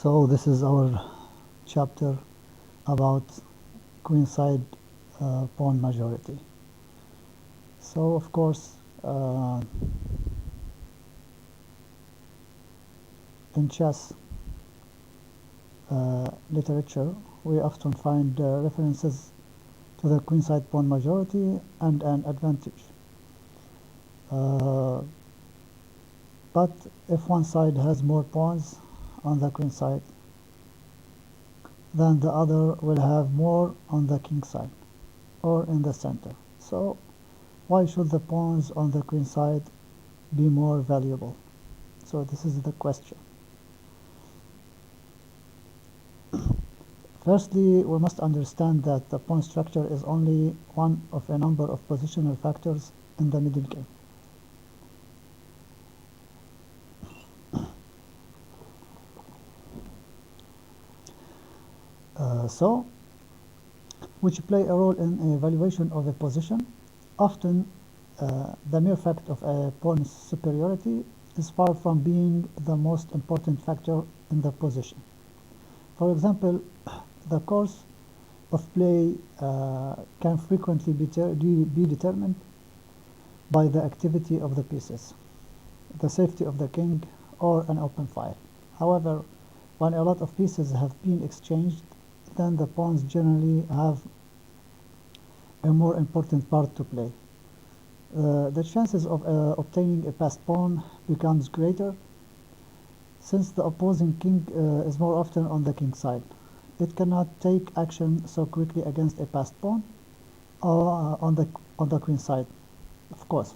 So this is our chapter about Queenside pawn majority. So of course in chess literature we often find references to the Queenside pawn majority and an advantage. But if one side has more pawns on the queen side, then the other will have more on the king side or in the center. So why should the pawns on the queen side be more valuable? So this is the question. Firstly, we must understand that the pawn structure is only one of a number of positional factors in the middle game. Which play a role in evaluation of a position. Often, the mere fact of a pawn's superiority is far from being the most important factor in the position. For example, the course of play can frequently be determined by the activity of the pieces, the safety of the king, or an open file. However, when a lot of pieces have been exchanged, then the pawns generally have a more important part to play. The chances of obtaining a passed pawn becomes greater since the opposing king is more often on the king side. It cannot take action so quickly against a passed pawn or on the queen side. Of course,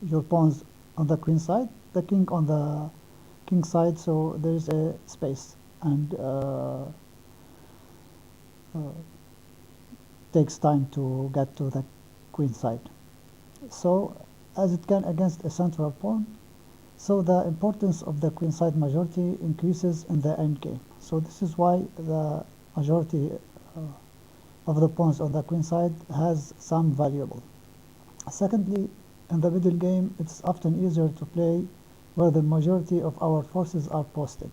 your pawns on the queen side, the king on the king side, so there is a space and takes time to get to the queen side. So as it can against a central pawn, so the importance of the queen side majority increases in the endgame. So this is why the majority of the pawns on the queen side has some valuable. Secondly, in the middle game, it's often easier to play where the majority of our forces are posted.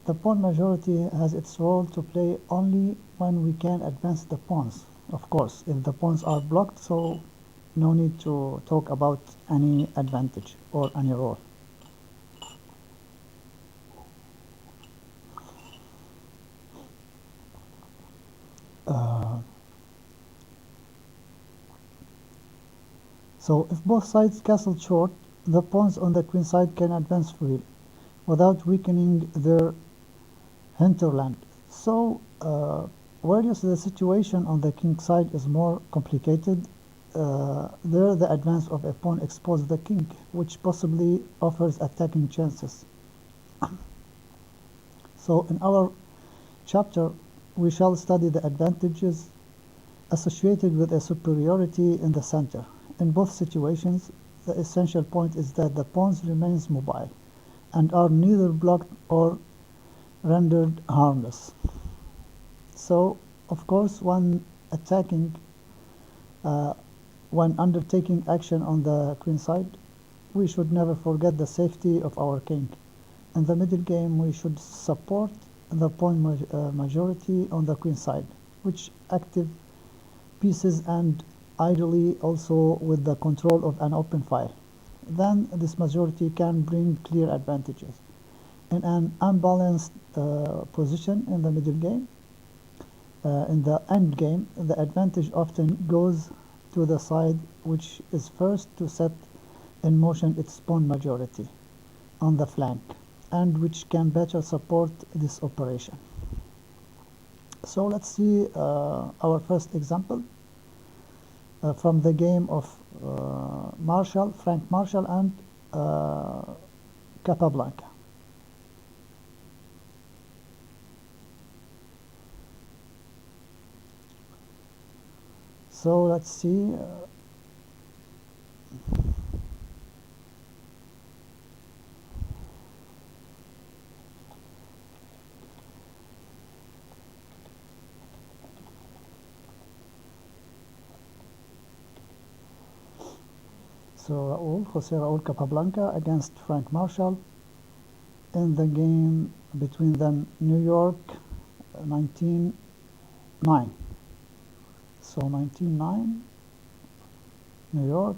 The pawn majority has its role to play only when we can advance the pawns. Of course, if the pawns are blocked, so no need to talk about any advantage or any role. So if both sides castle short, the pawns on the queen side can advance freely without weakening their hinterland. So whereas the situation on the king side is more complicated, there the advance of a pawn exposes the king, which possibly offers attacking chances. So in our chapter, we shall study the advantages associated with a superiority in the center. In both situations, the essential point is that the pawns remain mobile and are neither blocked or rendered harmless. So, of course, when undertaking action on the queen side, we should never forget the safety of our king. In the middle game, we should support the pawn majority on the queen side, which active pieces and ideally also with the control of an open file. Then this majority can bring clear advantages. In an unbalanced position in the middle game, in the end game, the advantage often goes to the side which is first to set in motion its pawn majority on the flank and which can better support this operation. So let's see our first example from the game of Frank Marshall and Capablanca. So let's see. So Jose Raul Capablanca against Frank Marshall. in the game between them, New York 19-9. So 19-9, New York.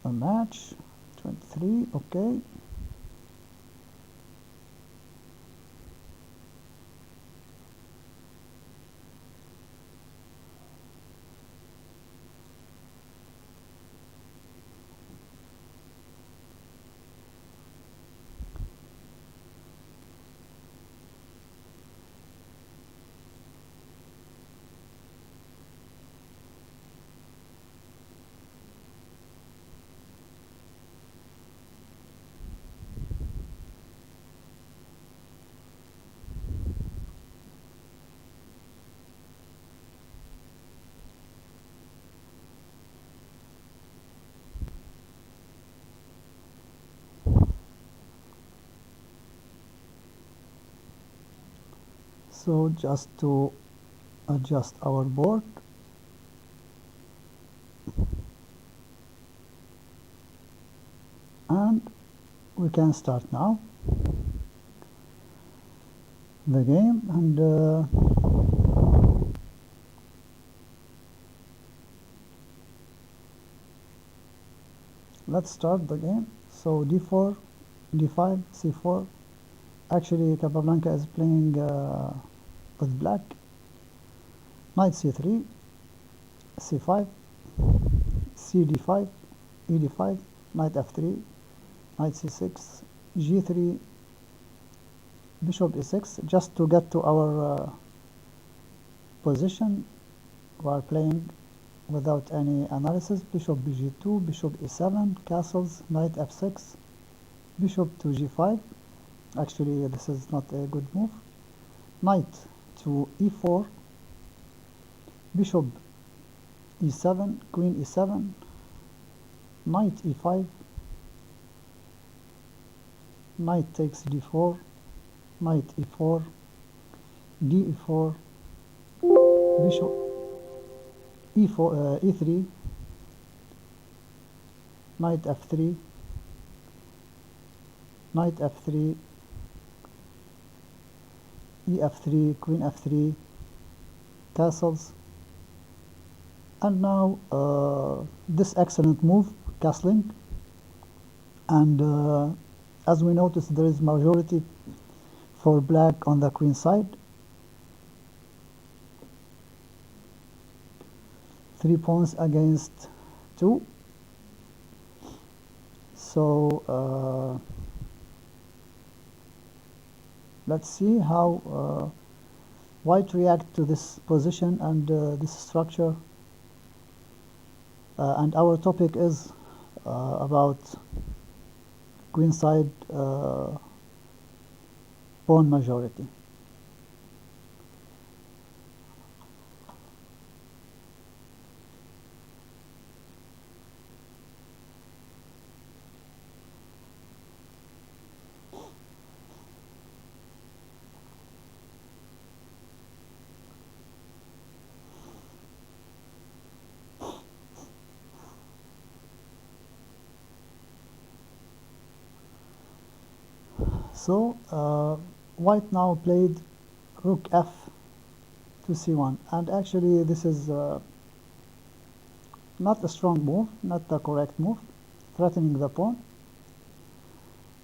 A match 23. Okay. So just to adjust our board, and we can start now the game. And let's start the game. So d4, d5, c4. Actually Capablanca is playing with black. Knight c3, c5, cd5, ed5, knight f3, knight c6, g3, bishop e6. Just to get to our position, we are playing without any analysis. Bishop bg2, bishop e7, castles, knight f6, bishop to g5. Actually this is not a good move. Knight to e4, bishop e7, queen e7, knight e5, knight takes d4, knight e4, d4, bishop e4, e3, knight f3, knight f3, ef3, queen f3, castles. And now this excellent move, castling, and as we notice, there is majority for black on the queen side. 3 pawns against 2. So let's see how white react to this position and this structure. And our topic is about Queenside pawn majority. So white now played rook f to c1, and actually this is not a strong move, not the correct move, threatening the pawn.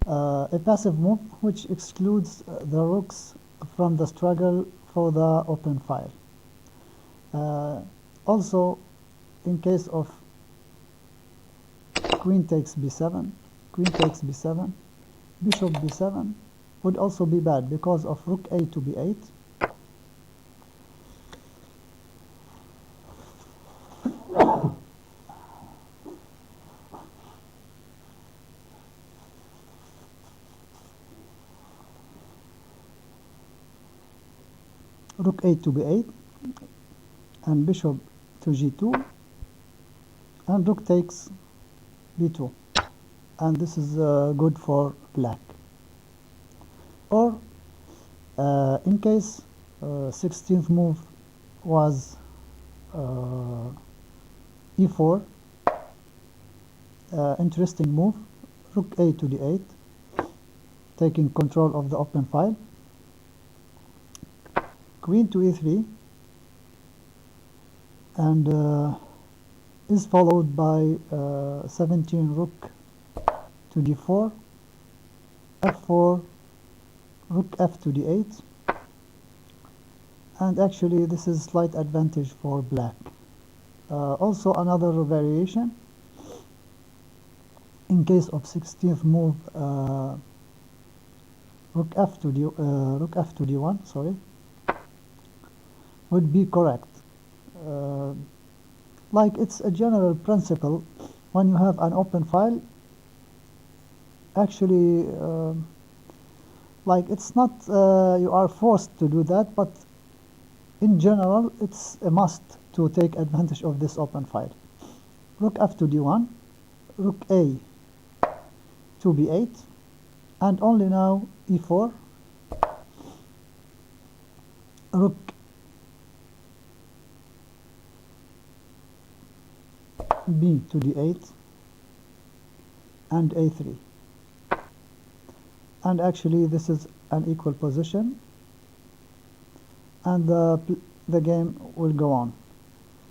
A passive move which excludes the rooks from the struggle for the open file. Also, in case of queen takes b7, queen takes b7, bishop b7 would also be bad because of rook a to b8. Rook a to b8 and bishop to g2, and rook takes b2, and this is good for black. Or in case 16th move was e4, interesting move, rook a to d8, taking control of the open file, queen to e3, and is followed by 17 rook to d4, f4, rook f to d8, and actually this is slight advantage for black. Also another variation, in case of 16th move, rook f to d1, sorry, would be correct. Like it's a general principle, when you have an open file, actually, like it's not you are forced to do that, but in general it's a must to take advantage of this open file. Rook f to d1, rook a to b8, and only now e4, rook b to d8, and a3. And actually this is an equal position, and the game will go on.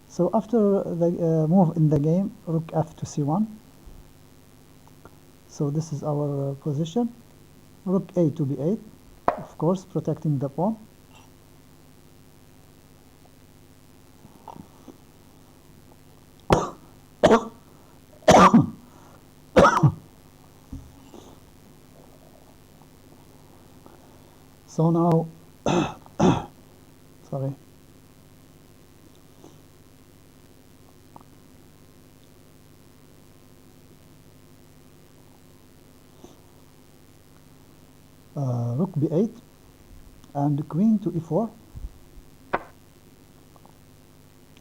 So after the move in the game, rook f to c1. So this is our position. Rook a to b8, of course, protecting the pawn. So now, sorry. Rook b8 and queen to e4.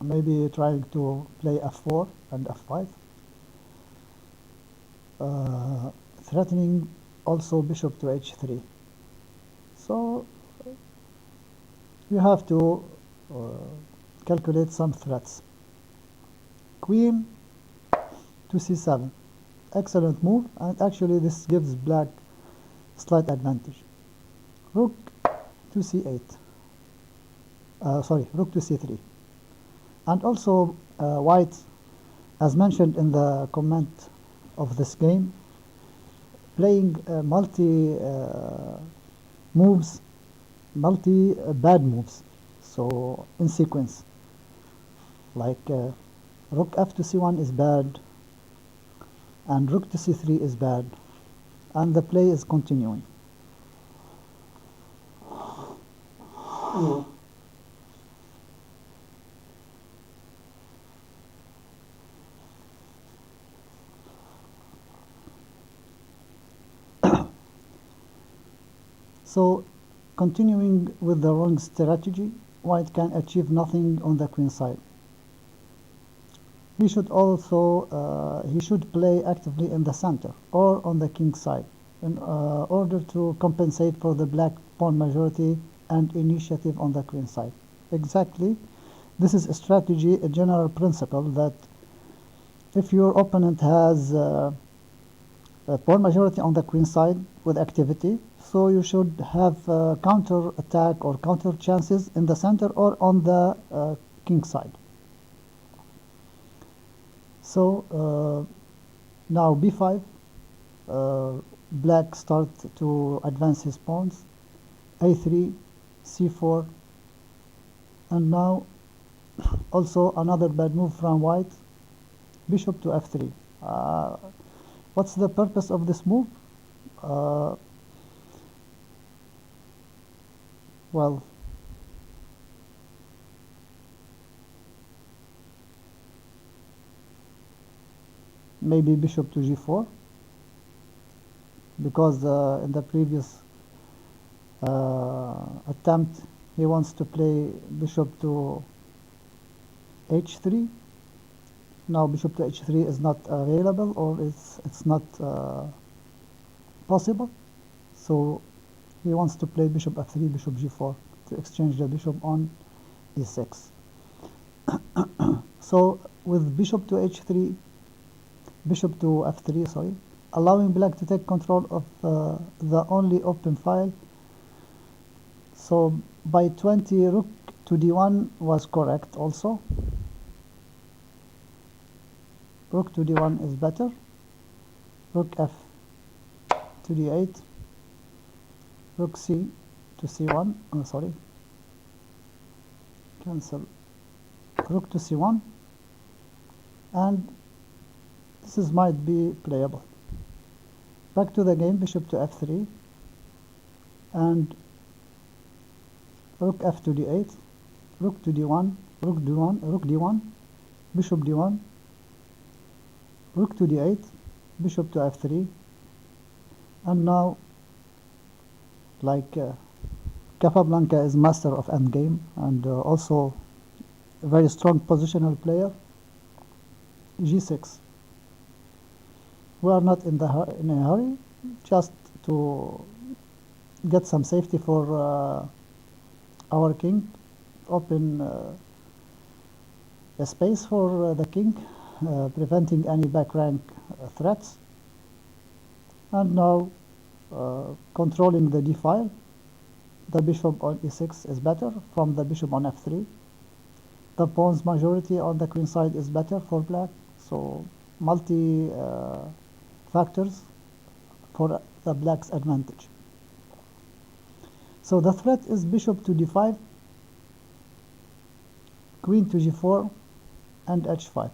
Maybe trying to play f4 and f5. Threatening also bishop to h3. So you have to calculate some threats. Queen to c7. Excellent move, and actually this gives black slight advantage. Rook to c8. Rook to c3. And also white, as mentioned in the comment of this game, playing multi bad moves, so in sequence, like rook f to c1 is bad, and rook to c3 is bad, and the play is continuing. So, continuing with the wrong strategy, white can achieve nothing on the queen side. He should also he should play actively in the center or on the king side in order to compensate for the black pawn majority and initiative on the queen side. Exactly, this is a strategy, a general principle that if your opponent has a pawn majority on the queen side with activity, so you should have counter attack or counter chances in the center or on the king side. So now b5, black start to advance his pawns, a3, c4, and now also another bad move from white, bishop to f3. What's the purpose of this move? Well, maybe bishop to g4, because in the previous attempt he wants to play bishop to h3. Now bishop to h3 is not available, or it's not possible, so he wants to play bishop f3, bishop g4 to exchange the bishop on e6. So with bishop to h3, bishop to f3, sorry, allowing black to take control of the only open file. So by 20, rook to d1 was correct also. Rook to d1 is better. Rook f to d8. Rook c to c1. Oh, sorry. Cancel. Rook to c1. And this might be playable. Back to the game, bishop to f3. And rook f to d8. Rook to d1. Rook d1. Rook d1. Bishop d1. Rook to d8. Bishop to f3. And now, like Capablanca is master of endgame and also a very strong positional player. g6. We are not in a hurry, just to get some safety for our king, open a space for the king, preventing any back rank threats. And now controlling the d file. The bishop on e6 is better from the bishop on f3. The pawn's majority on the queen side is better for black. So multi factors for the black's advantage. So the threat is bishop to d5, queen to g4, and h5.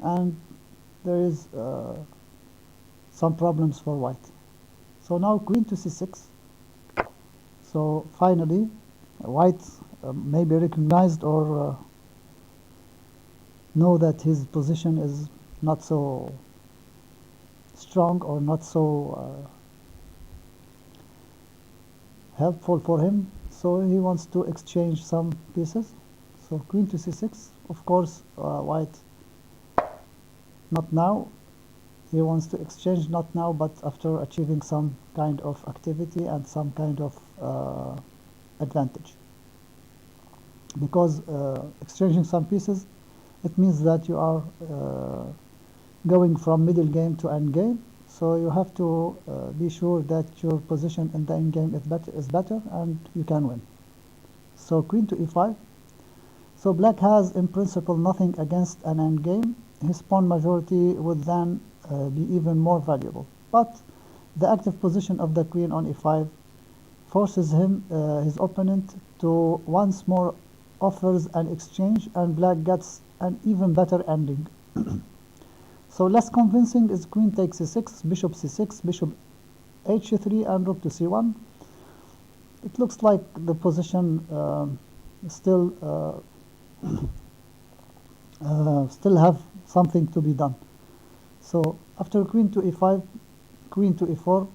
And there is some problems for white. So now queen to c6. So finally, white may be recognized or know that his position is not so strong or not so helpful for him. So he wants to exchange some pieces. So queen to c6. Of course, white not now. He wants to exchange not now, but after achieving some kind of activity and some kind of advantage. Because exchanging some pieces, it means that you are going from middle game to end game. So you have to be sure that your position in the end game is better and you can win. So queen to e5. So black has in principle nothing against an end game. His pawn majority would then be even more valuable. But the active position of the queen on e5 forces him, his opponent, to once more offers an exchange, and black gets an even better ending. So less convincing is queen takes c6, bishop c6, bishop h3, and rook to c1. It looks like the position still have something to be done. So after queen to e5, queen to e4.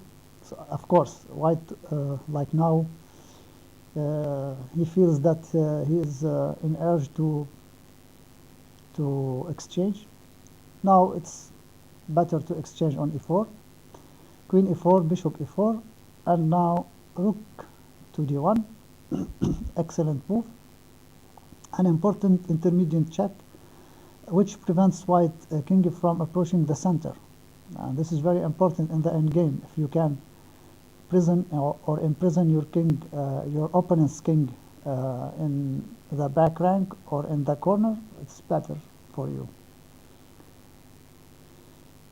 So of course, white like now he feels that he is in urge to exchange. Now it's better to exchange on e4. Queen e4, bishop e4, and now rook to d1. Excellent move. An important intermediate check, which prevents white king from approaching the center. And this is very important in the end game. If you can prison or imprison your king, your opponent's king, in the back rank or in the corner, it's better for you.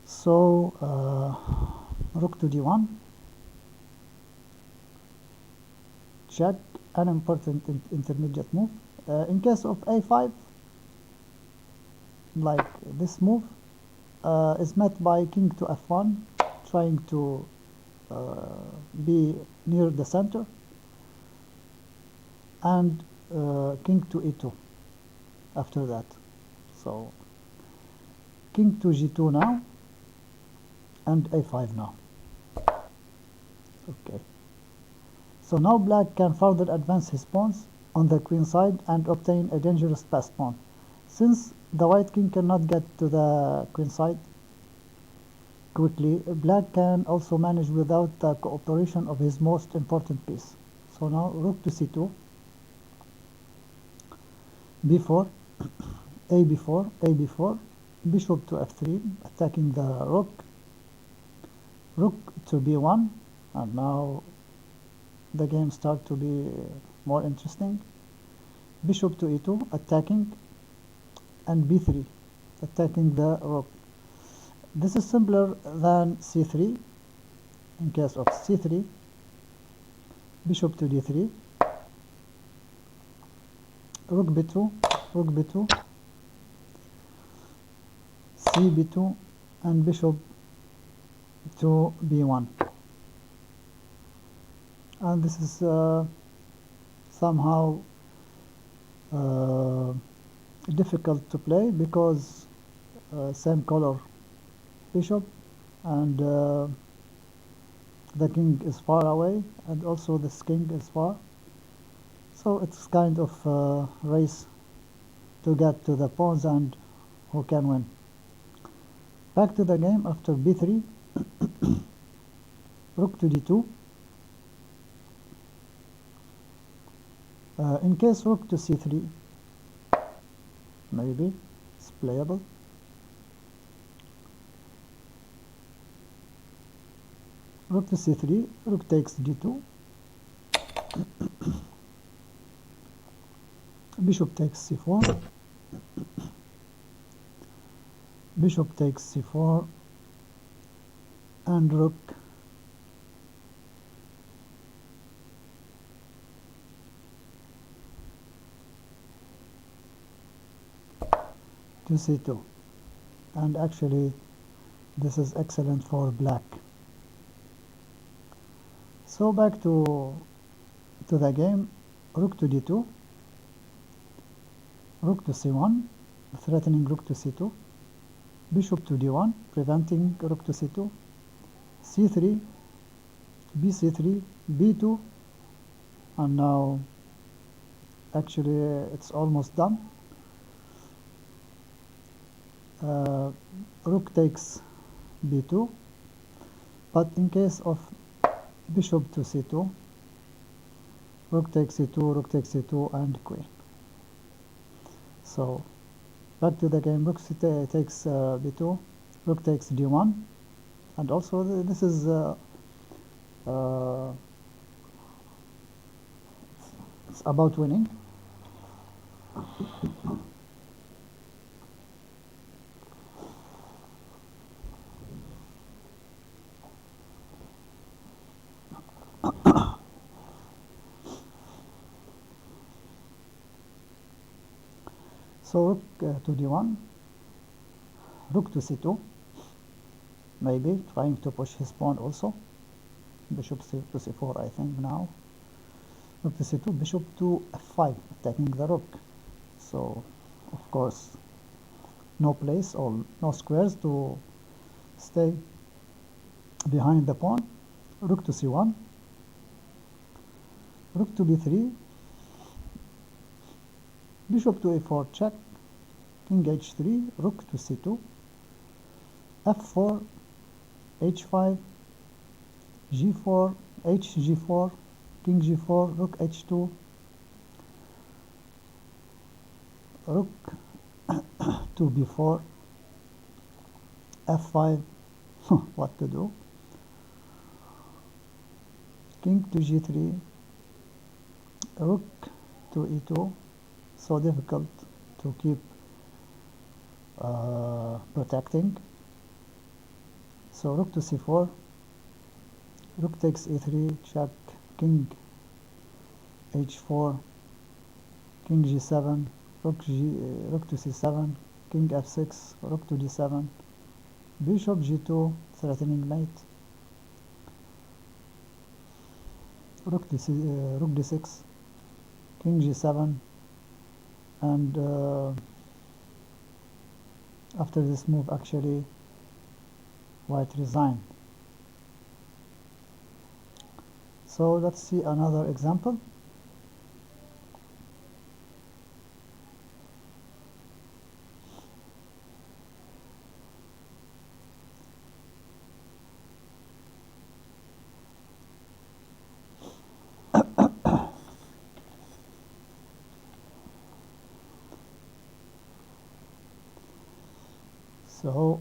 So rook to d1, check, an important intermediate move. In case of a5, like this move, is met by king to f1, trying to be near the center, and king to e2 after that. So king to g2 now, and a5 now. Okay. So now black can further advance his pawns on the queen side and obtain a dangerous passed pawn. Since the white king cannot get to the queen side quickly, black can also manage without the cooperation of his most important piece. So now rook to c2, b4, a4, bishop to f3, attacking the rook to b1, and now the game starts to be more interesting. Bishop to e2, attacking, and b3, attacking the rook. This is simpler than c3. In case of c3, bishop to d3, rook b2, c b2, and bishop to b1. And this is somehow difficult to play because same color bishop, and the king is far away, and also this king is far, so it's kind of race to get to the pawns and who can win. Back to the game after b3, rook to d2. In case rook to c3, maybe it's playable. Rook to c3, rook takes d2, bishop takes c4, bishop takes c4, and rook to c2. And actually this is excellent for black. So back to the game, rook to d2, rook to c1, threatening rook to c2, bishop to d1, preventing rook to c2, c3, bc3, b2, and now actually it's almost done. Rook takes b2, but in case of bishop to c2, rook takes c2, rook takes c2, and queen. So back to the game, rook takes b2, rook takes d1, and also this is it's about winning. So rook to d1, rook to c2, maybe trying to push his pawn also. Bishop to c4, I think now. Rook to c2, bishop to f5, attacking the rook. So of course no place or no squares to stay behind the pawn. Rook to c1, rook to b3, bishop to a4 check, king h3, rook to c2, f4, h5, g4, hg4, king g4, rook h2, rook to b4, f5, what to do, king to g3, rook to e2, so difficult to keep protecting. So rook to c4, rook takes e3, check, king h4, king g7, rook to c7, king f6, rook to d7, bishop g2, threatening mate, rook d6, king g7, and after this move actually white resigned. So let's see another example. So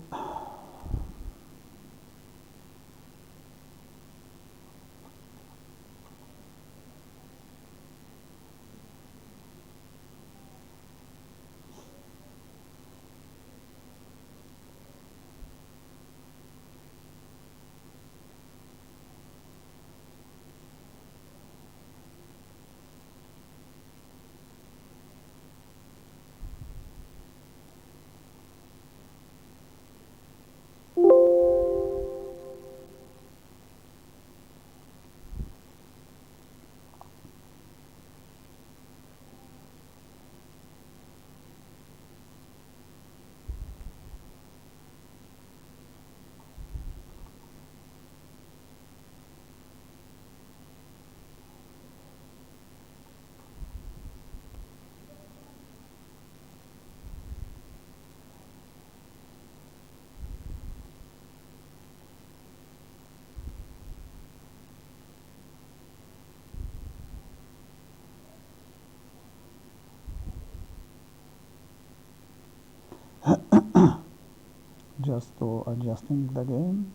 just to adjusting the game,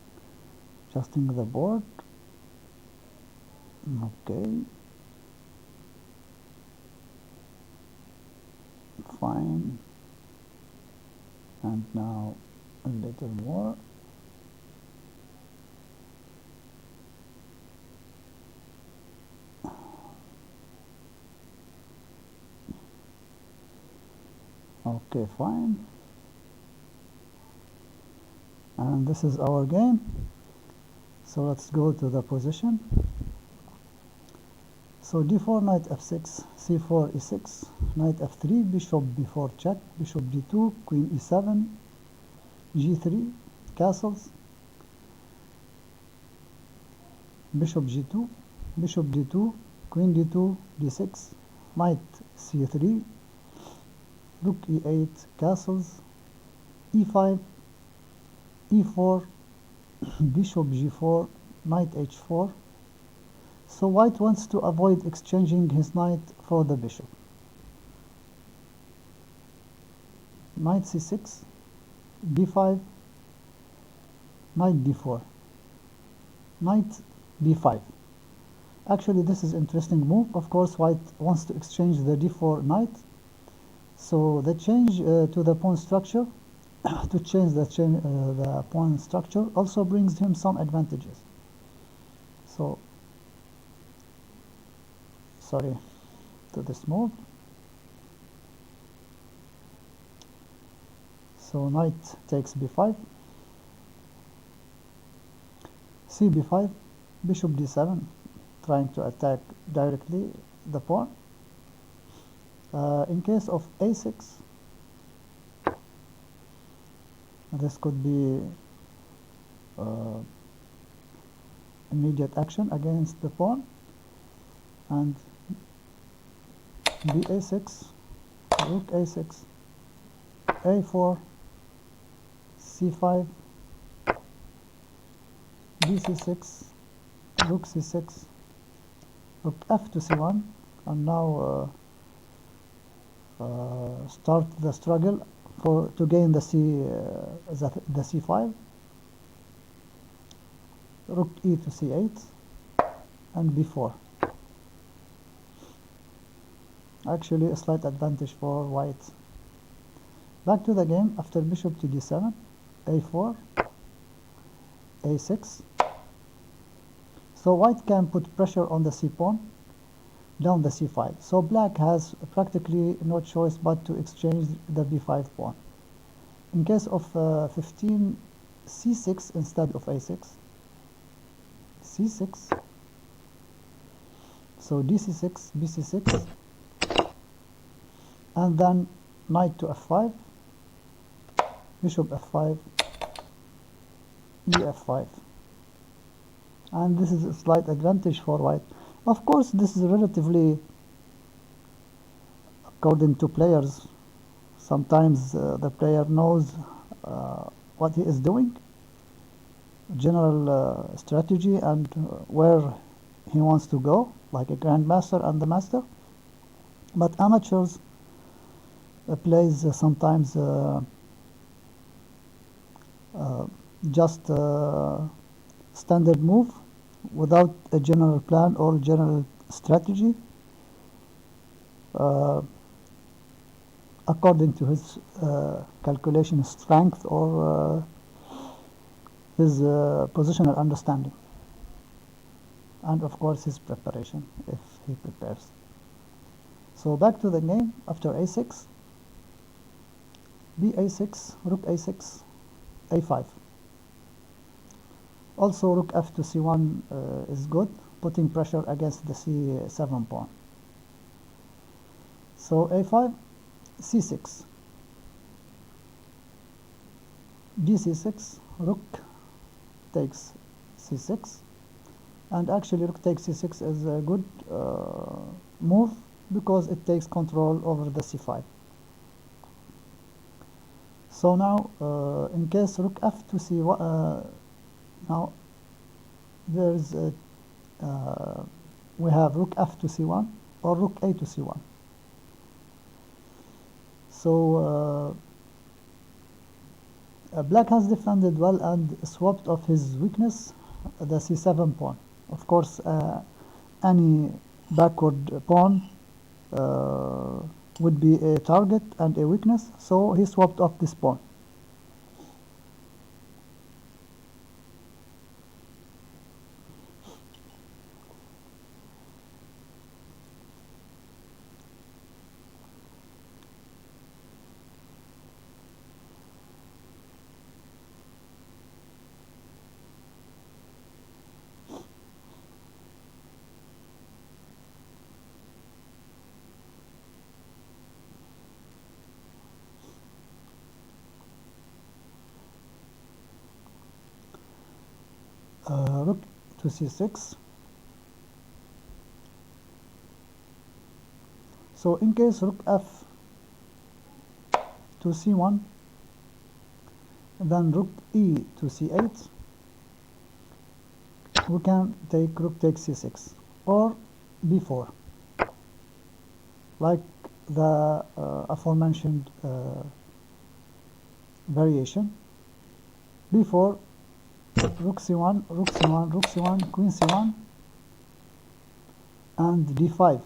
adjusting the board. Okay, fine. And now a little more. Okay, fine. And this is our game. So let's go to the position. So d4, knight f6, c4, e6, knight f3, bishop b4 check, bishop d2, queen e7, g3, castles, bishop g2, bishop d2, queen d2, d6, knight c3, rook e8, castles, e5, e4, bishop g4, knight h4. So white wants to avoid exchanging his knight for the bishop. Knight c6, d5, knight d4, knight b5. Actually, this is interesting move. Of course, white wants to exchange the d4 knight. So the change to the pawn structure, to change the pawn structure, also brings him some advantages. So, sorry to this move. So knight takes b5, cb5, bishop d7, trying to attack directly the pawn. In case of a6, this could be immediate action against the pawn, and ba6, rook a6, a4, c5, bc6, rook c6, rook f to c1, and now start the struggle to gain the c5, rook e to c8, and b4. Actually a slight advantage for white. Back to the game. After bishop to d7, a4, a6. So white can put pressure on the c pawn down the c5. So black has practically no choice but to exchange the b5 pawn. In case of 15, c6 instead of a6, c6, so dc6, bc6, and then knight to f5, bishop f5, ef5. And this is a slight advantage for white. Of course, this is relatively, according to players, sometimes the player knows what he is doing, general strategy, and where he wants to go, like a grandmaster and the master. But amateurs plays sometimes just standard move without a general plan or general strategy, according to his calculation strength or his positional understanding, and of course his preparation if he prepares. So back to the game. After a6, ba6, rook a6, a5. Also rook f to c1 is good, putting pressure against the c7 pawn. So a5, c6, gc6, rook takes c6, and actually rook takes c6 is a good move because it takes control over the c5. So now in case rook f to c1, now there's a, we have rook f to c1 or rook a to c1. So black has defended well and swapped off his weakness, the c7 pawn. Of course, any backward pawn would be a target and a weakness, so he swapped off this pawn. Rook to c6. So in case rook f to c1, then rook e to c8, we can take rook takes c6 or b4, like the aforementioned variation. b4, rook c1, rook c1, rook c1, queen c1, and d5.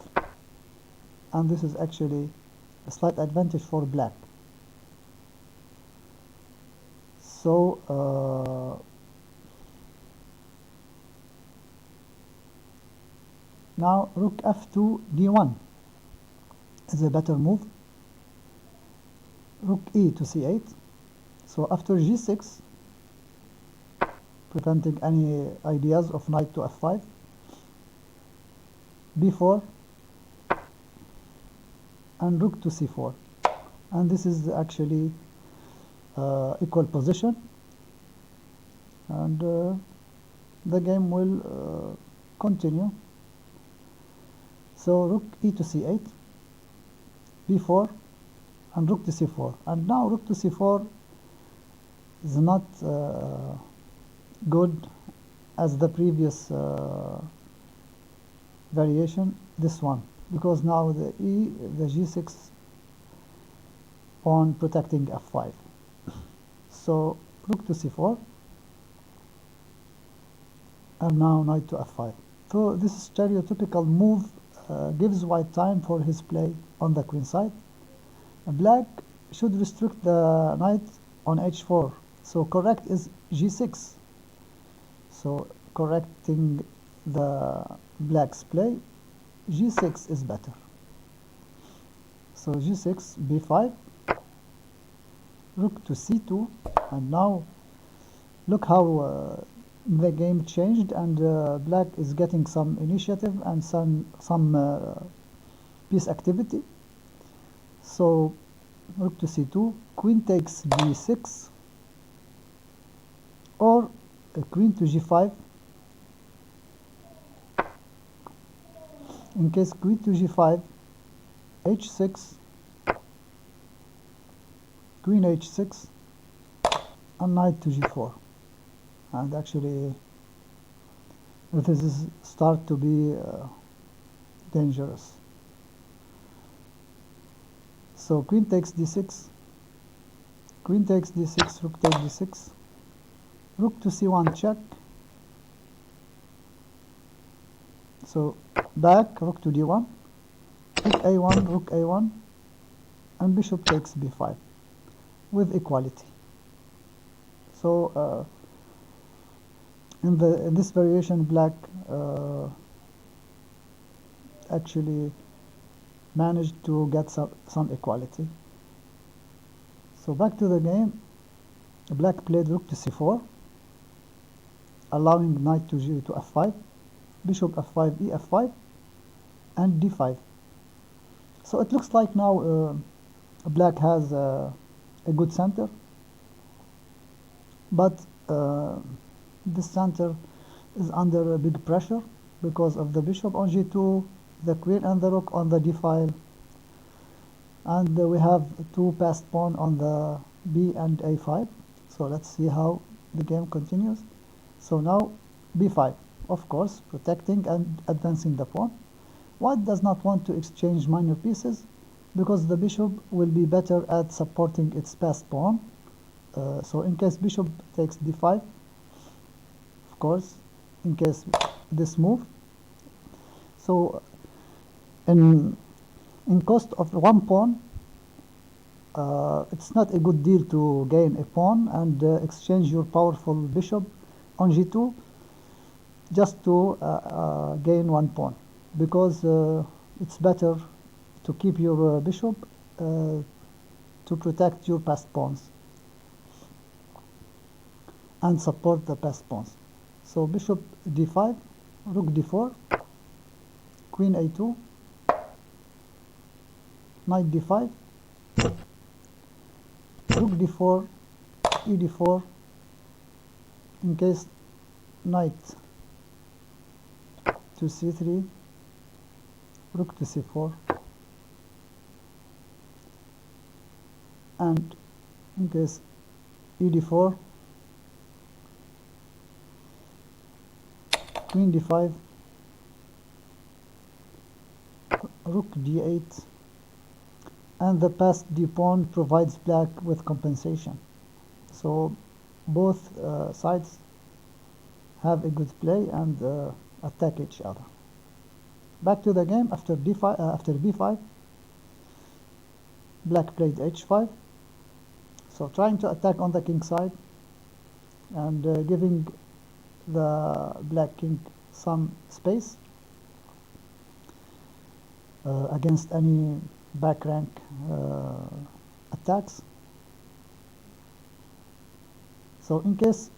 And this is actually a slight advantage for black. So now rook f to d1 is a better move. Rook e to c8. So after g6, preventing any ideas of knight to f5, b4, and rook to c4. And this is actually equal position, and the game will continue. So rook e to c8, b4, and rook to c4. And now rook to c4 is not good as the previous variation, this one, because now the g6 pawn protecting f5. So rook to c4, and now knight to f5. So this stereotypical move gives white time for his play on the queen side. Black should restrict the knight on h4. So correct is g6. So correcting the black's play, g6 is better. So g6, b5, rook to c2, and now look how the game changed, and black is getting some initiative and some piece activity. So rook to c2, queen takes g6, or queen to g5. In case queen to g5, h6, queen h6, and knight to g4. And actually this is start to be dangerous. So queen takes d6, queen takes d6, rook takes d6, Rook to c1 check. So back, rook to d1, rook a1, rook a1, and bishop takes b5 with equality. So in this variation, black actually managed to get some equality. So back to the game, black played rook to c4, allowing knight to f5, bishop f5, e f5, and d5. So it looks like now black has a good center, but this center is under a big pressure because of the bishop on g2, the queen and the rook on the d file, and we have two passed pawn on the b and a5. So let's see how the game continues. So now b5, of course, protecting and advancing the pawn. White does not want to exchange minor pieces because the bishop will be better at supporting its passed pawn. So in case bishop takes d5, of course, in case this move, so in cost of one pawn, it's not a good deal to gain a pawn and exchange your powerful bishop on g2 just to gain one pawn, because it's better to keep your bishop to protect your passed pawns and support the passed pawns. So bishop d5, rook d4, queen a2, knight d5, rook d4, e d4, in case knight to c3, rook to c4, and in case e d4, queen d5, rook d8, and the passed d pawn provides black with compensation. So both sides have a good play and attack each other. Back to the game after b5, black played h5, so trying to attack on the king side and giving the black king some space against any back rank attacks. So in case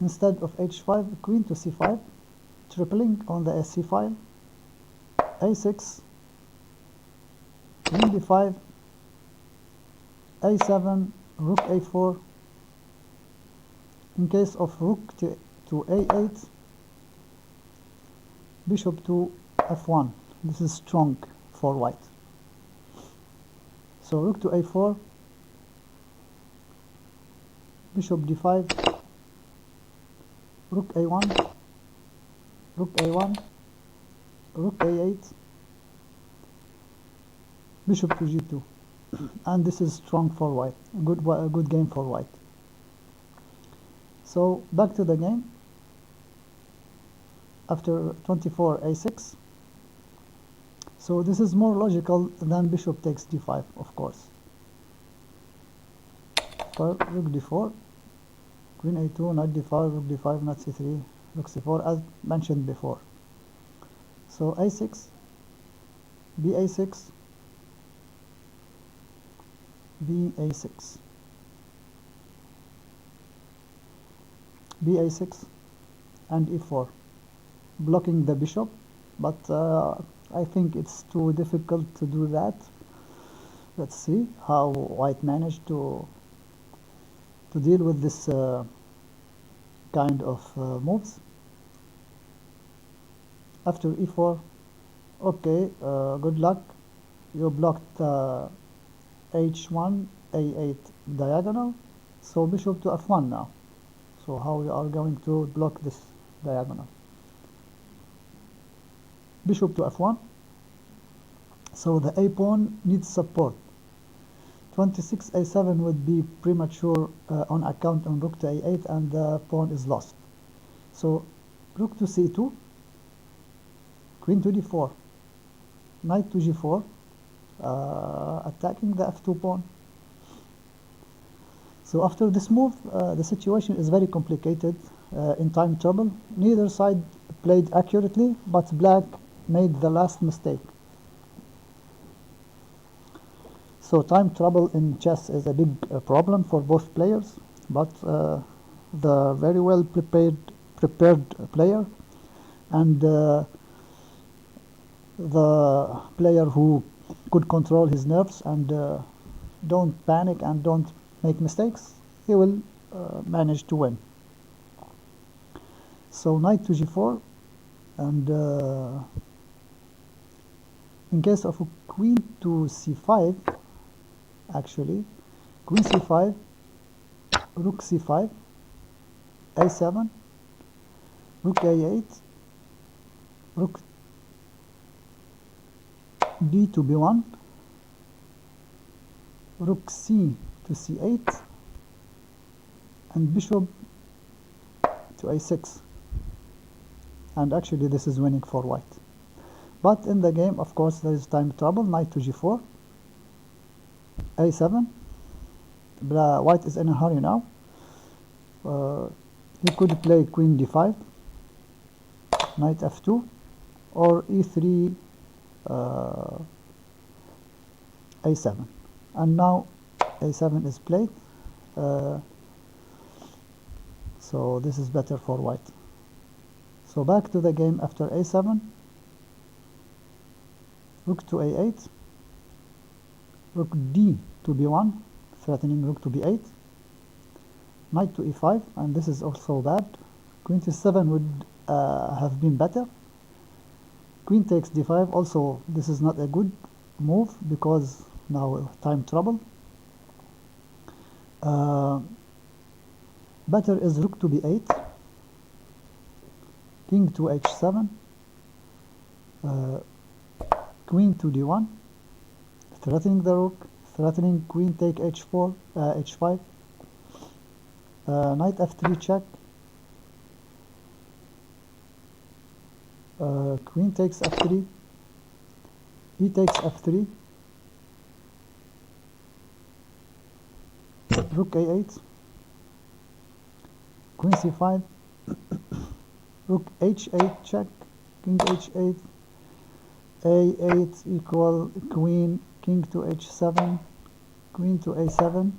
instead of h5, queen to c5, tripling on the sc file, a6, queen d5, a7, rook a4, in case of rook to a8, bishop to f1. This is strong for white. So rook to a4, bishop d5, rook a1, rook a1, rook a8, bishop to g2, and this is strong for white. A good game for white. So back to the game after 24 a6. So this is more logical than bishop takes d5, of course. For rook d4, queen a2, knight d5, rook d5, knight c3, rook c4, as mentioned before. So a6, ba6, ba6, ba6, and e4, blocking the bishop, but I think it's too difficult to do that. Let's see how white managed to deal with this kind of moves. After e4, okay, good luck. You blocked h1, a8 diagonal, so bishop to f1 now. So how you are going to block this diagonal? Bishop to f1. So the a pawn needs support 26 a7 would be premature on account on rook to a8 and the pawn is lost. So rook to c2, queen to d4, knight to g4, attacking the f2 pawn. So after this move, the situation is very complicated in time trouble. Neither side played accurately, but black made the last mistake. So time trouble in chess is a big problem for both players, but the very well prepared player and the player who could control his nerves and don't panic and don't make mistakes, he will manage to win. So knight to g4, and in case of a queen to c5, actually queen c5, rook c5, a7, rook a8, rook b to b1, rook c to c8, and bishop to a6. And actually this is winning for white. But in the game, of course, there is time trouble. Knight to g4, a7. White is in a hurry now. He could play queen d5, knight f2, or e3, a7. And now a7 is played. So this is better for white. So back to the game after a7, rook to a8, rook d to b1, threatening rook to b8, knight to e5, and this is also bad. Queen to 7 would have been better. Queen takes d5, also this is not a good move because now time trouble. Better is rook to b8, king to h7, queen to d1, threatening the rook, threatening queen take h4, h5, knight f3 check, queen takes f3, e takes f3, rook a8, queen c5, rook h8 check, king h8, a8 equal queen, king to h7, queen to a7,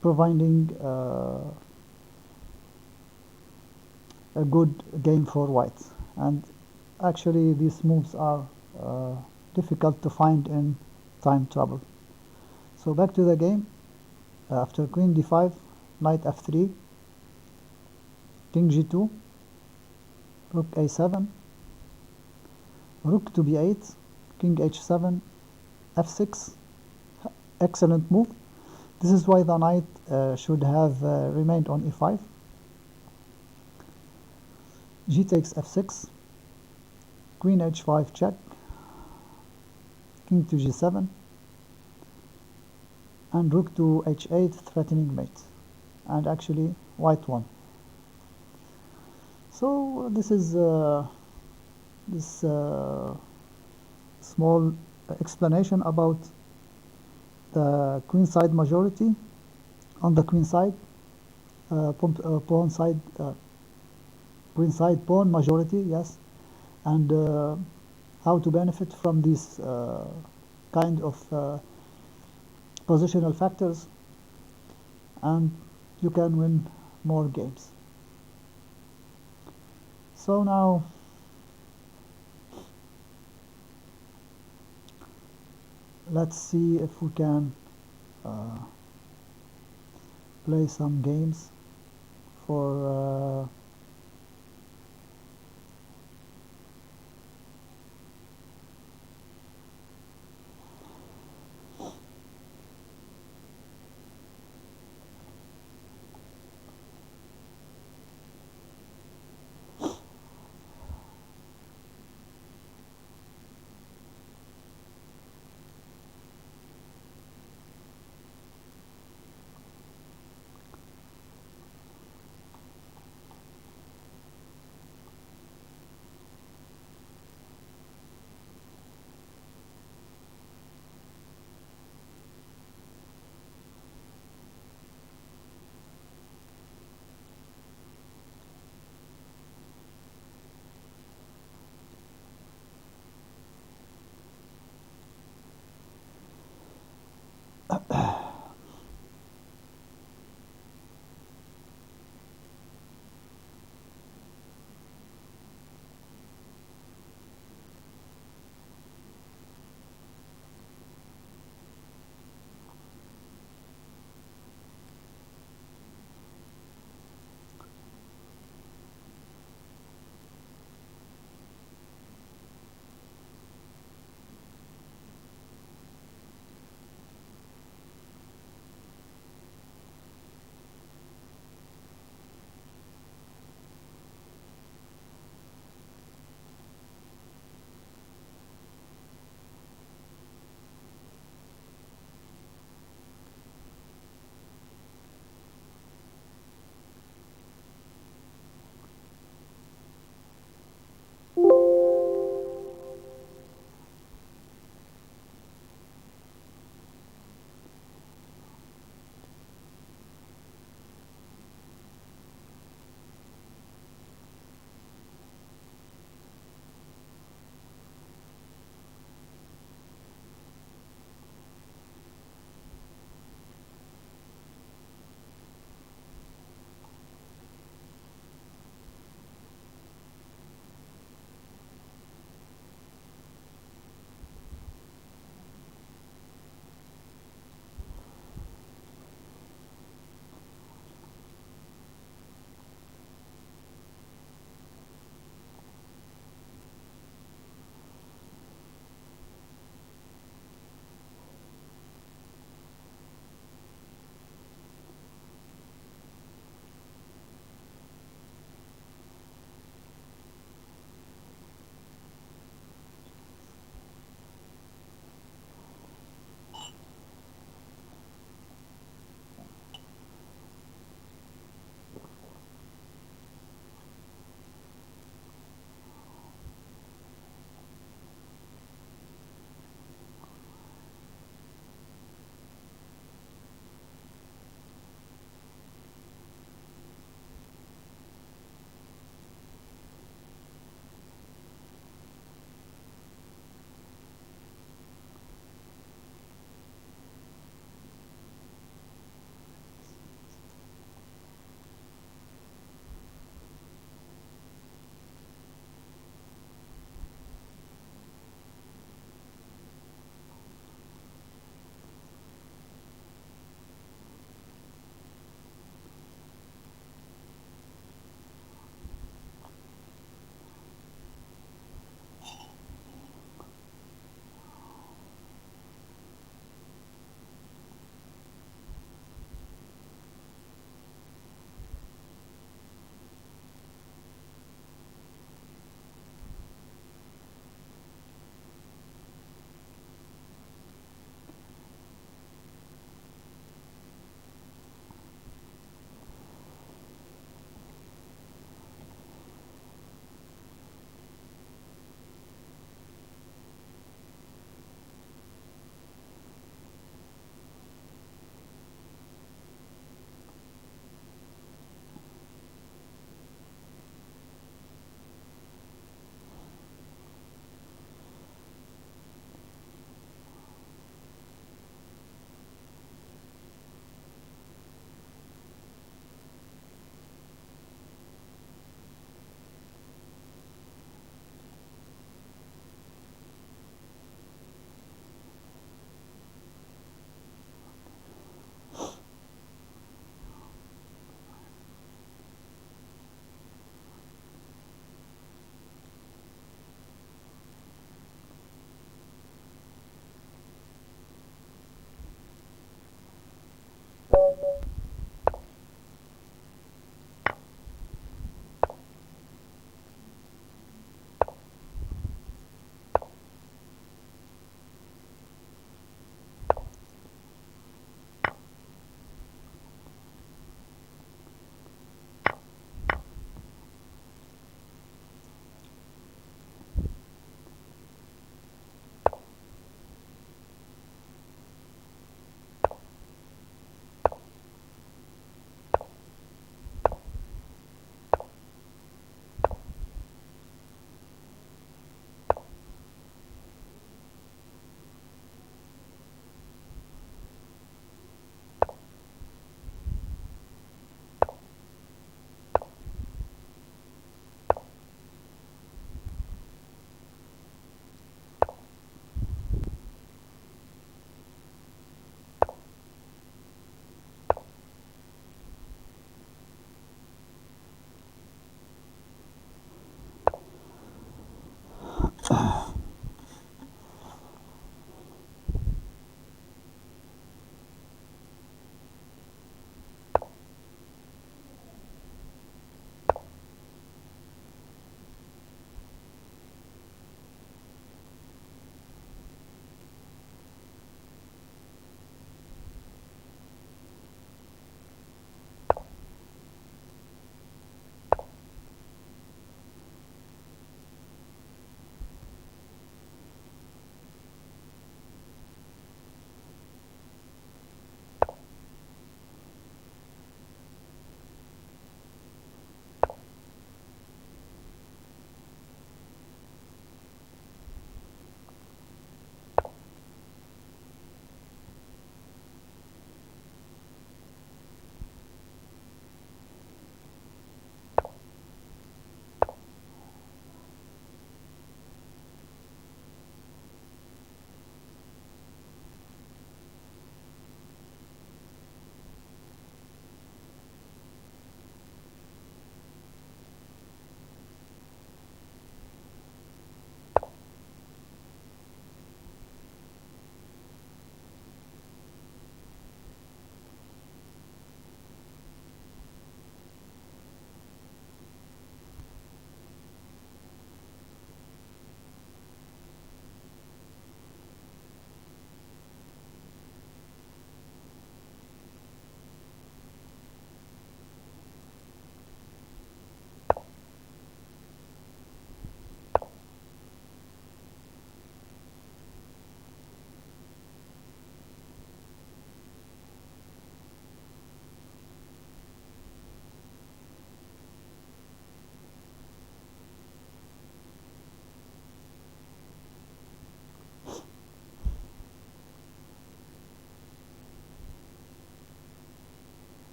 providing a good game for white. And actually these moves are difficult to find in time trouble. So back to the game. After queen d5, knight f3, king g2, rook a7, rook to b8, king h7, f6. Excellent move. This is why the knight should have remained on e5. G takes f6, queen h5 check, king to g7, and rook to h8 threatening mate. And actually white won. So this is this small explanation about the queenside majority. On the queenside, pawn side, queenside pawn majority, yes, and how to benefit from these kind of positional factors, and you can win more games. So now let's see if we can play some games for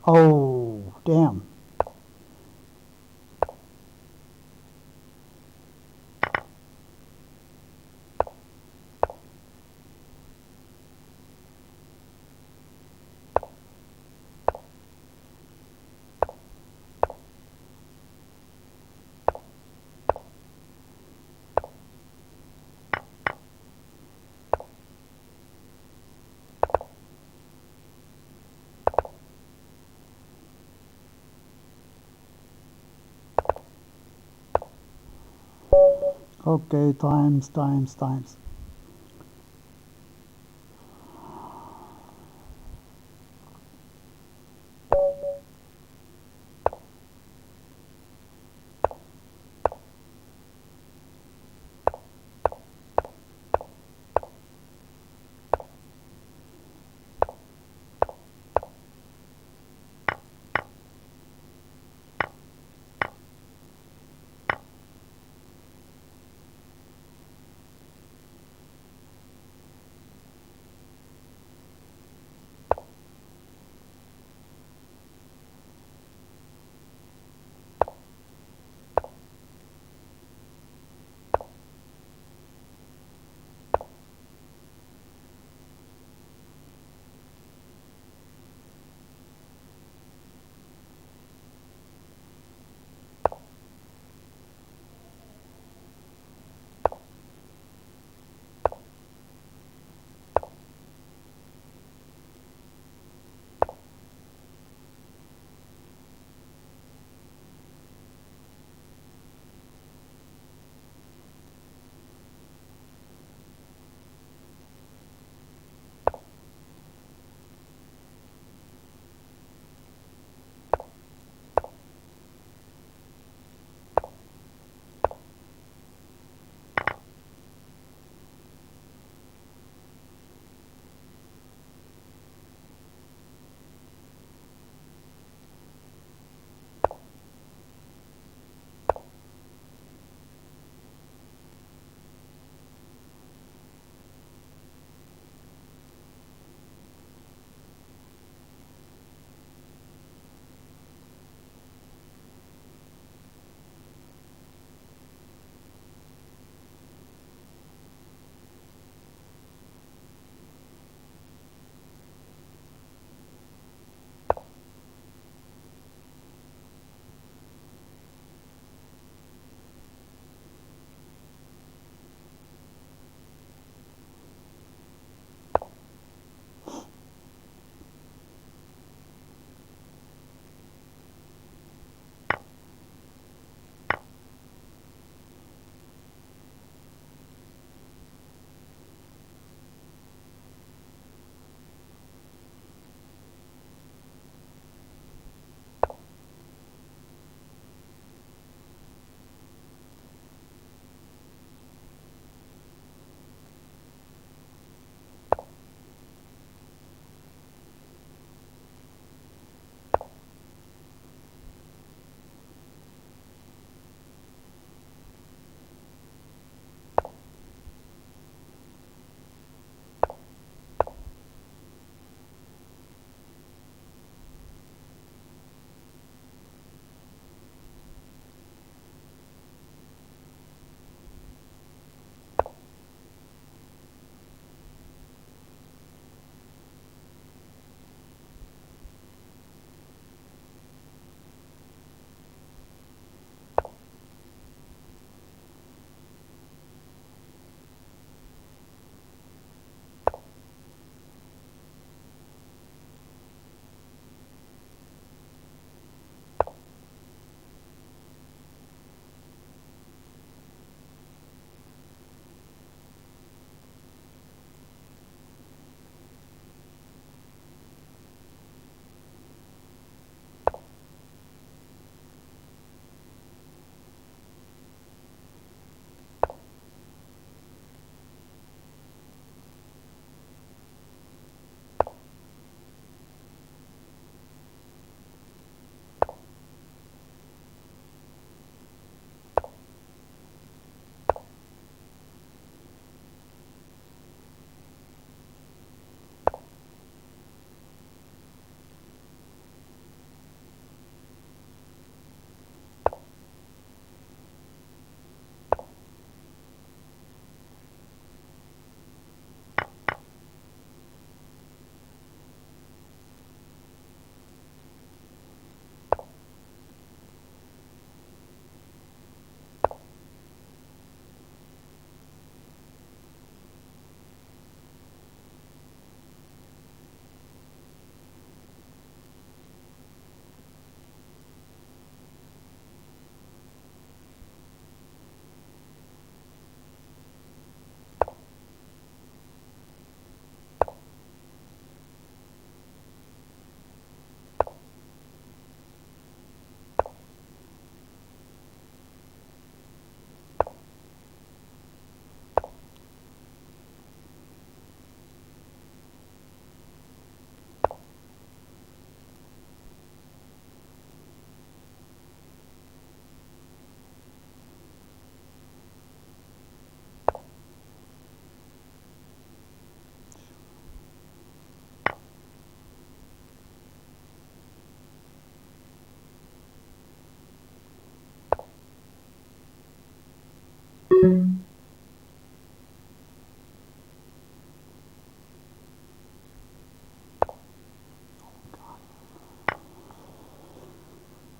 Oh, damn. Okay, times.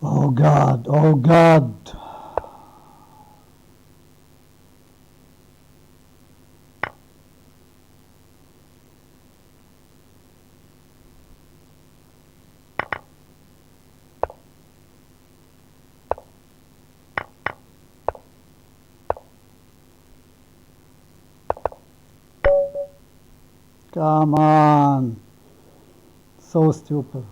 Oh God, oh God. Come on. So stupid.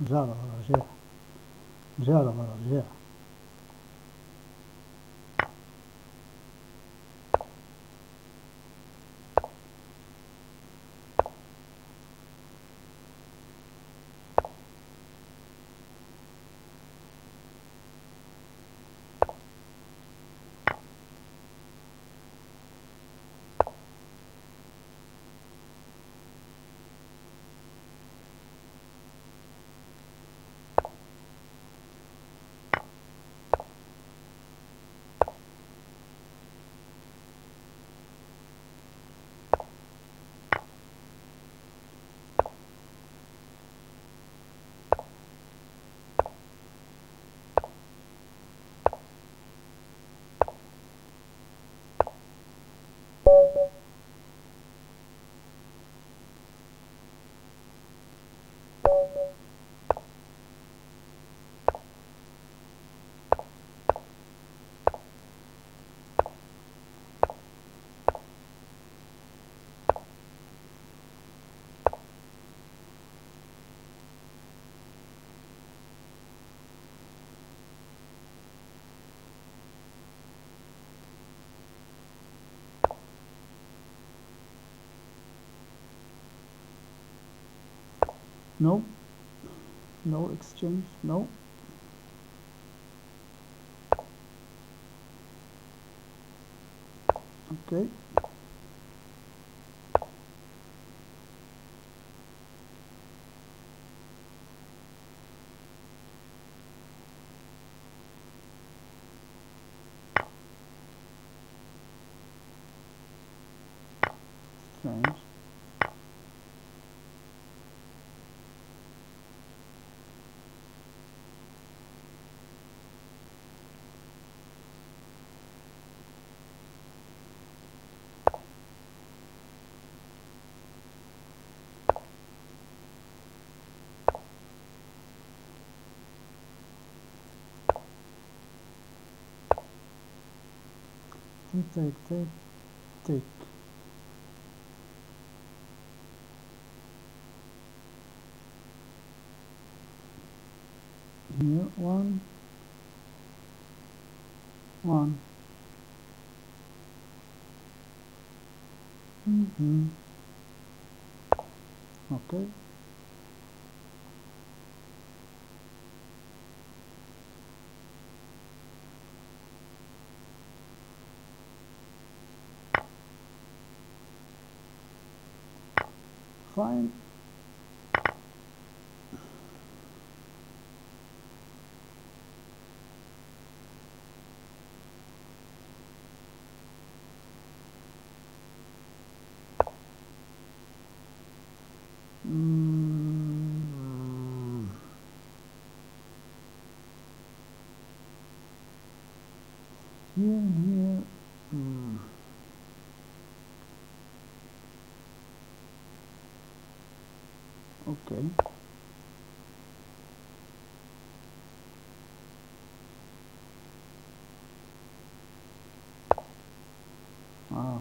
جرى رجع. جرى رجع. No. No exchange. No. Okay. Strange. Take. Here, one. Okay. Fine. Here. Okay. Ah.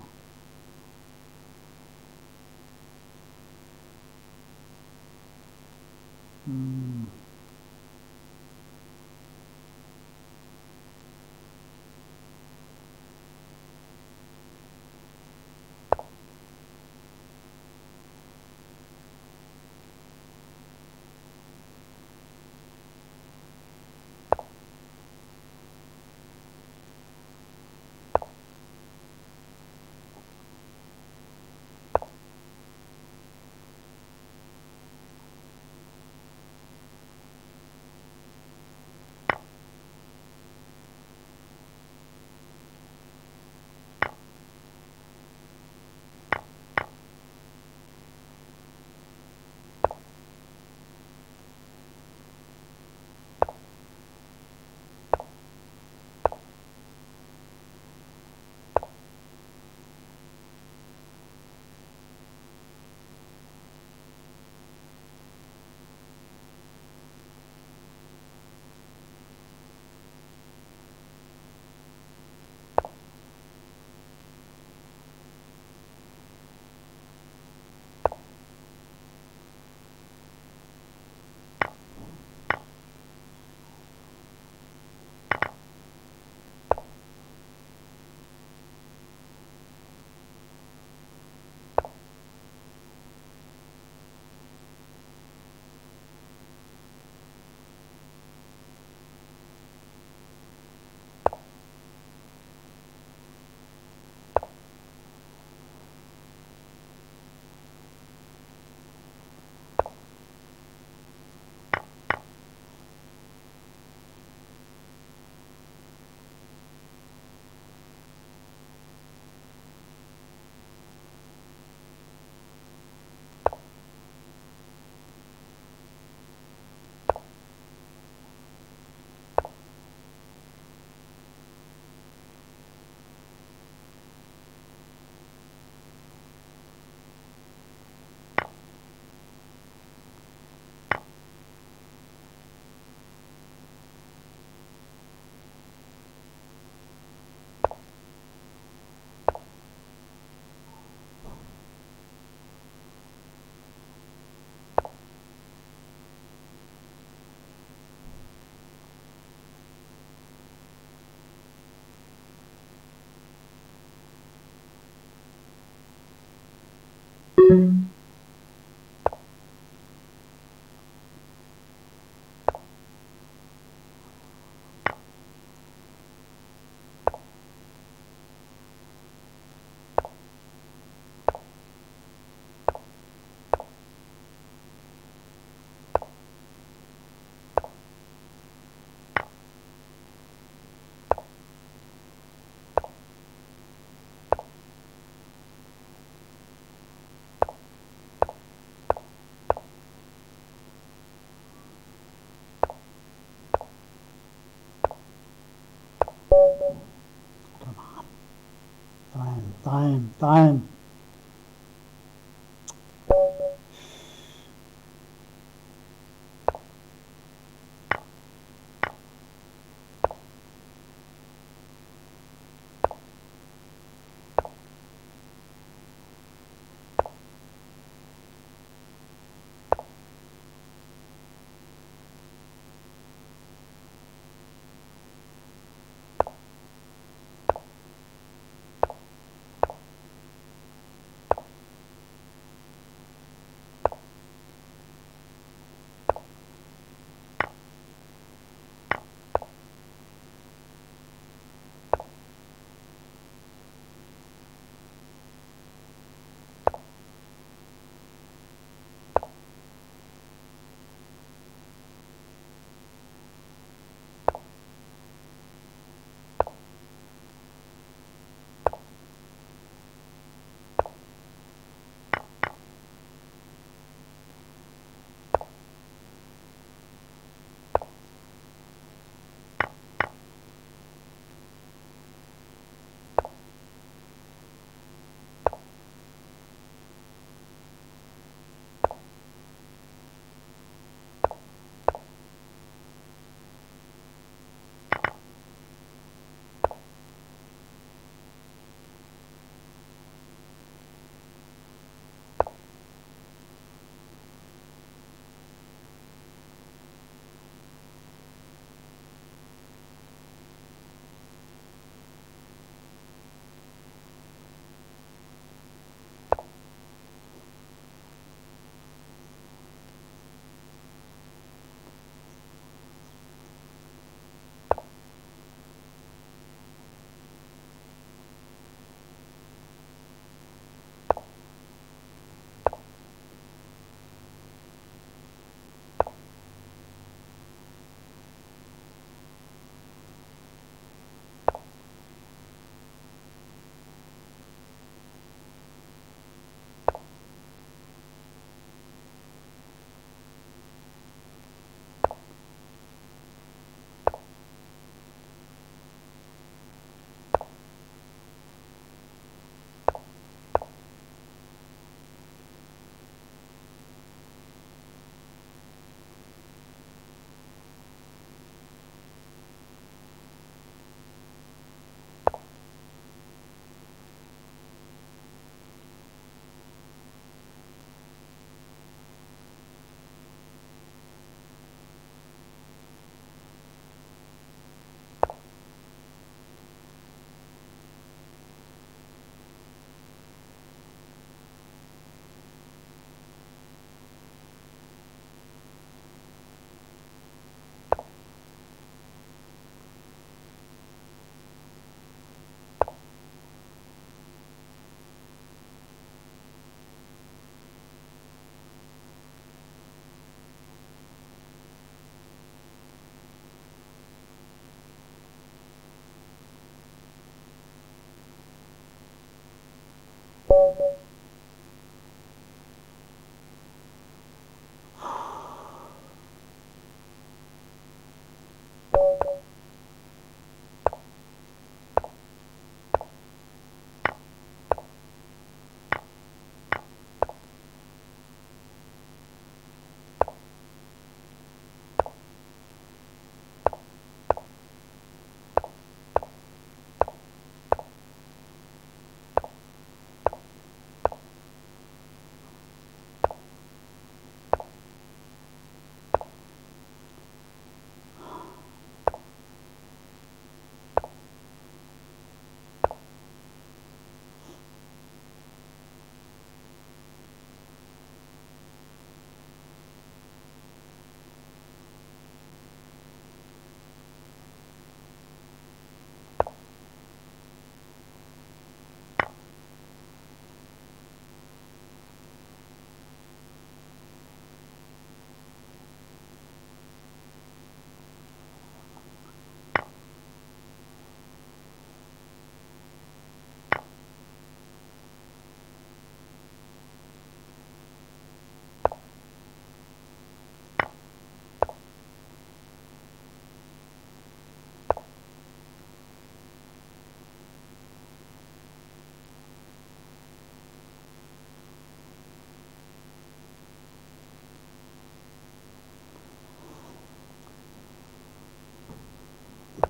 Time.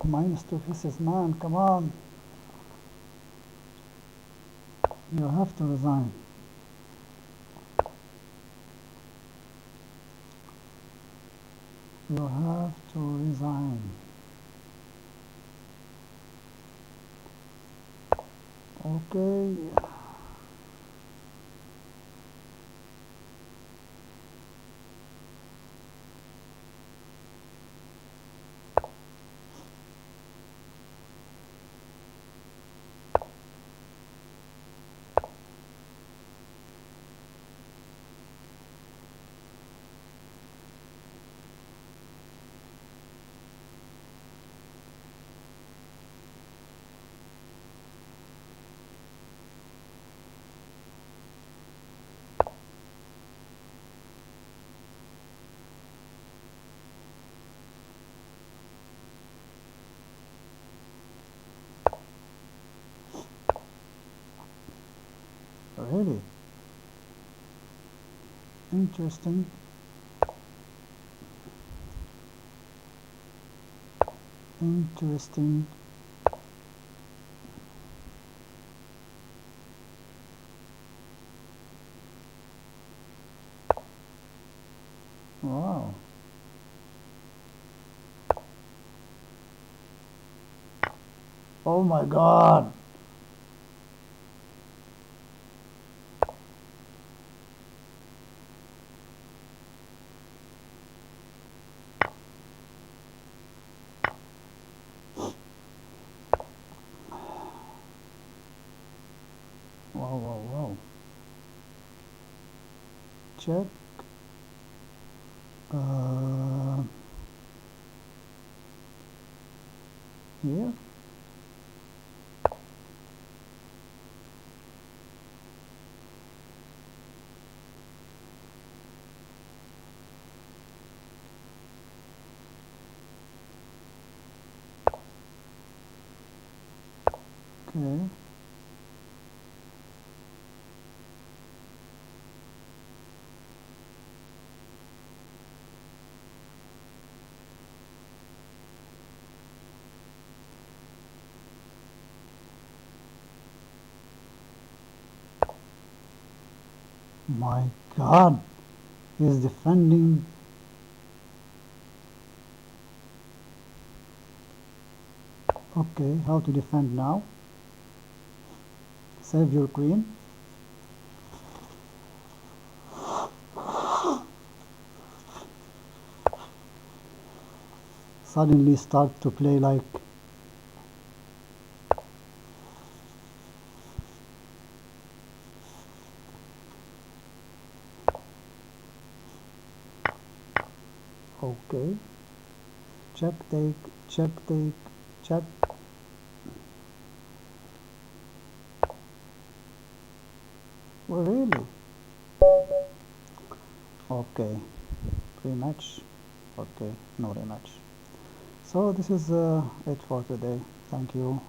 -2 pieces, man, come on. You have to resign. You have to resign. Okay. Really interesting. Interesting. Wow. Oh my God. Wow, wow, wow. Check. Here. Okay. My God. He's defending. Okay, how to defend now? Save your queen. Suddenly start to play like okay. Check take, check take, check. Oh, really? Okay. Rematch. Okay, no rematch. So this is it for today. Thank you.